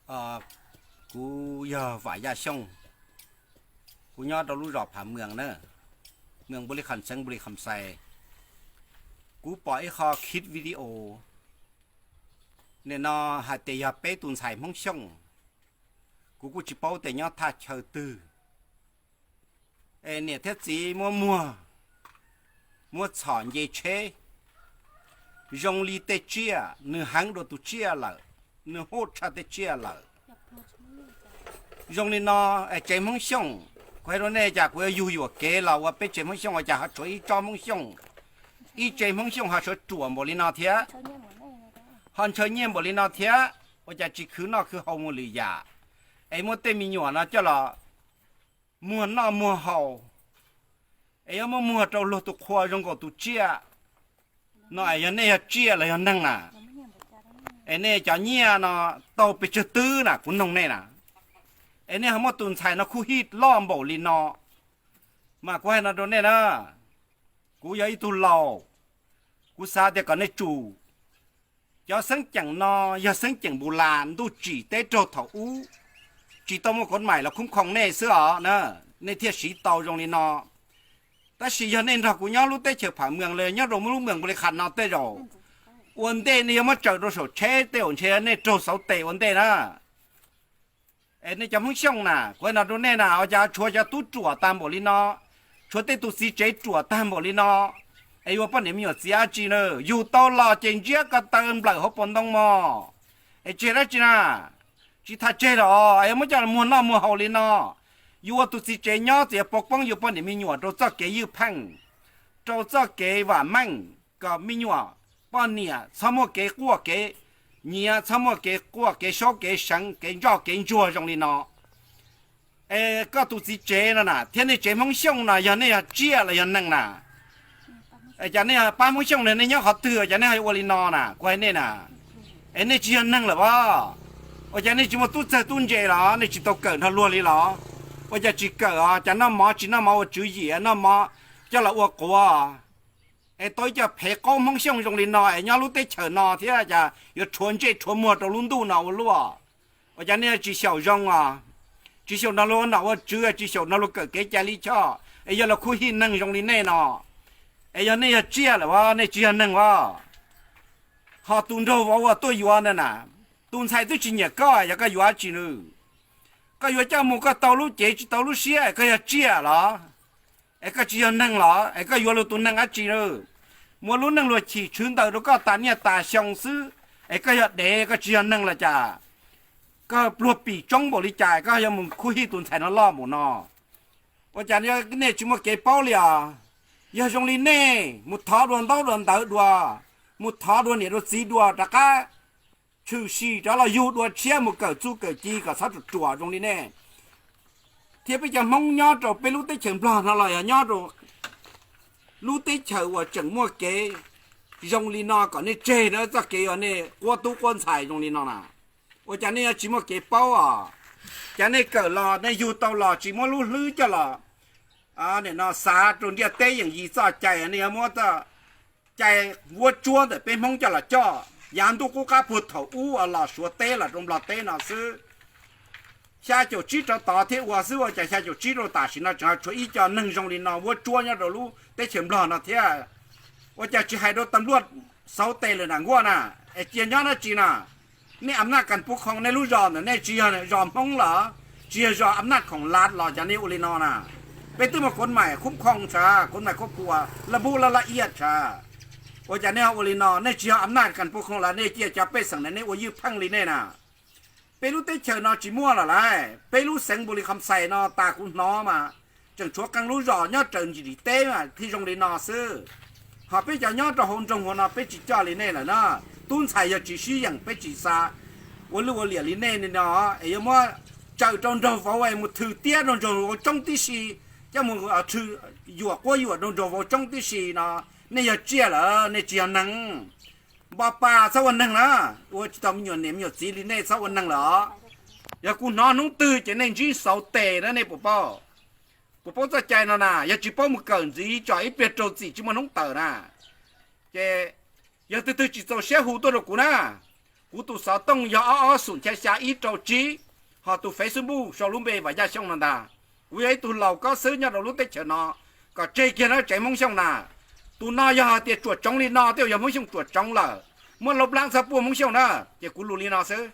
กูgiờ phải ra sôngกูย่อเรารู้รอบผ่าเมืองเนอะเมืองบริขันเซิงบริคำไซกูปล่อยคอคิดวิดีโอเนี่ยนอหาเตียเป้ตุนใส่มงช่องกูจิเป้าแต่ย่อท่าเชอตือเนี่ยเทสีมัวสอนเยเชยงลีเตเจียเนื้อหังโดตุเจียละเนื้อโหดชาเตเจียละยงลีนอเจมงช่องใครรู้แน่จากว่าอยู่เกเราว่าเป็นเจมงช่องว่าจะหาช่วยจอมงช่องอีเจมงช่องหาช่วยจั่วบริณาเทียฮันเชยเยี่ยมบริณาเทียว่าจะจีคือนอคือเฮามูลียามัวเตมีหยวนนะเจ้าละมัวนอมัวเฮามัวเจ้าโลตุควายงก็ตุเจียน้อยยันเนี่ยเจียเลยยันนั่งน่ะเนี่ยจะเนี่ยนะโตไปเจอตื้อน่ะคุณน้องเนี่ยน่ะเนี่ยเขามาตุนใส่นะคู่ฮิตล้อมบ่ลินอมากกว่านะโดนเนี่ยนะกูยังอีตุลากูซาเด็กกันในจูอย่าสังจังนออย่าสังจังโบราณดูจีเตโจทอูจีต้องมาคนใหม่แล้วคุ้มครองแน่เสื้อนะในเทียสีเตาตรงนี้นอแต่สิยันเนี่ยถ้ากูย้อนรู้เตเฉผ่าเมืองเลยย้อนเราไม่รู้เมืองบริขันนอเตโจวันเดนี่ยังมาเจอตัวโฉดเชเตวันเชเนี่ยโจเสาเตวันเดนะนี่จะมึงช่องน่ะคนน่ะตัวเนี่ยน่ะเอาจะชัวจะตู้จั่วตามบริณอชัวเตตู้ซีเจจั่วตามบริณอว่าปนเนี่ยมีเสียจีเนออยู่ตลอดเจนเจ้าก็เติมเปล่าเขาปนต้องมอเจได้จีน่ะจีถ้าเจหรอไม่จะมัวน้ามัวเฮาลินออยู่ว่าตู้ซีเจย่อเสียปกป้องอยู่ปนเนี่ยมีหยวดเราจะเกยยืดพังเราจะเกยว่ามั่งก็มีหยวดปนเนี่ยสมมติเกยกัวเกยเนี่ยสมมติเกยกัวเกยชอบเกยสังเกยย่อเกยจั่วตรงนี้เนาะก็ตู้ซีเจน่ะนะเทียนนี่เจมังช่องน่ะยันเนี่ยเจียอะไรยันนั่งน่ะจานเนี่ยป้ามุ่งช่องเนี่ยเนี่ยเขาเตือนจานเนี่ยให้วอลินอน่ะกวยเนี่ยน่ะเนี่ยจีนนั่งหรือว่าจานเนี่ยจีมาตุ้งเจตุ้งเจหรอเนี่ยจีโตเกิดทะลวลีหรอว่าจะจีเกิดอ่ะจานน้ำหมอจีน้ำหมอว่าจุยยี่น้ำหมอจะละอ้วกกลัวตัวจะเพกก้องมุ่งช่องตรงลีนอเนี่ยรู้เตเฉินนอที่จะอยู่ชวนเจชวนมัวตัวลุ้นดูน่ะว่ารู้ว่าจานเนี่ยจีเสี่ยวจงอ่ะจีเสี่ยวนั่งรู้น่ะว่าจื้อจีเสี่ยวนั่งรู้เกิดเกจลิช่อยังเราคุยหินนั่งตรงลีเนี่ยเนาะยันนี่เจียหรือว่าเนี่ยเจียนั่งว่าเขาตุนโตว่าตัวยัวนั่นน่ะตุนใส่ตัวจีเนี่ยก็อยากก็ยัวจีนึก็ยัวเจ้ามูก็ตอลุเจจีตอลุเสียก็อยากเจียหรอก็เจียนั่งหรอก็ยัวเราตุนนั่งอ่ะจีนึมัวลุ้นนั่งรัวฉีชื้นเตอแล้วก็ตาเนี่ยตาช่องซื้อก็อยากเด็กก็เจียนั่งละจ้าก็ปลวกปีจ้องบริจาคก็ยังมึงคุยตุนใส่นั่นล้อหมูนอว่าจานเนี่ยจิมาเก็บเป้าเลยยาจงลีเน่มุดท้อดวนเต้าดวนเต๋อดัวมุดท้อดวนเนี่ยรถสีดัวตะก้าชื่อชีจะเราอยู่ดัวเชี่ยมุเกิดจูเกิดจีกับสัตว์จั่วจงลีเน่เทียบไปจะมองยอดเราไปรู้ได้เฉิงปลาอะไรยอดเรารู้ได้เฉิงว่าจังมัวเกยจงลีนอก่อนนี่เจนะจะเกยเนี่ยกัวตู้กวนใส่จงลีนอน่ะว่าจะเนี่ยจิมัวเกยเป้าจะเนี่ยเกิดรอในอยู่ตลอดจิมัวรู้ลื้อจะรอเนี่ยนาซาตรงเดียเต้อย่างยีซ่าใจเนี่ยมัวจะใจวัวจวนแต่เป็นมงจะละจ่อยามตุกุกาพุทธอู้อะไรสัวเต้ละตรงละเต้น่ะซื้อชาจุจีจะต่อเทว่าซื้อว่าจะชาจุจีเราตัดสินนะจะช่วยอีจะนึ่งตรงนี้นะวัวจวนเนี่ยเรารู้เต้เฉียมรอนะเทียว่าจะให้เราตำรวจเสาเต้เลยนะงัวน่ะเจียนย้อนนะจีน่ะนี่อำนาจการปกครองในรู้ยอมเนี่ยจีเนี่ยยอมมงเหรอจียอมอำนาจของรัฐเหรอจะนี่อุลินอน่ะเป็นตัวคนใหม่คุ้มครองชาคนใหม่ครอบครัวระบุละเอียดชาว่าจะเนี่ยวันลีนอเนี่ยเชียอำนาจกันปกครองละเนี่ยเจียจะไปสั่งเนี่ยว่ายืดพังลีเนี่ยนะไปรู้เตเชนอจิมัวละไรไปรู้เสียงบุรีคำใส่นอตาคุณน้อมาจังชัวกังรู้รอยอดเจิงจีดีเต้มาที่จงลีนอซื้อหาไปจะยอดจะหงจงหัวนอไปจีจ่อลีเนี่ยละนะตุ้นใส่ยาจีชี้อย่างไปจีซาวันรู้ว่าเหลียลีเนี่ยเนี่ยเนาะยังว่าเจ้าจงจงฟ้าไว้มุดถือเตี้ยจงจงจงที่สีจะมึงถืออยู่ก็อยู่ตรงจงจงที่สีนะเนี่ยเจียเหรอเนี่ยเจียนังบ่ป่าสักวันนึงนะว่าจะต้องมีอยู่เนี่ยมีอยู่สีลิเนี่ยสักวันนึงเหรออย่ากูนอนนุ่งตื่นจะเนี่ยจีเสาเตะนะเนี่ยปู่พ่อจะใจนะอย่าจีป้อมึงเกินจีจ่อยเปลี่ยนโจทย์จีมันนุ่งเต๋อนะเจอย่าตื่นจีโตเสียหูตัวกูนะก cú tụ sáu tông giờ ó sụn chạy xa ít trâu trí họ tụ Facebook sau lúc bê và gia xong là đà cú ấy tụ lầu có sứ nhau đầu lúc tết chờ nó có chơi kia nó chạy mong xong nà tụ nó giờ họ tiệt chuột trong đi nó tiêu giờ mong xong chuột trong là muốn lộc lãng sa bùa mong xong nè chỉ cú lù li nó sứ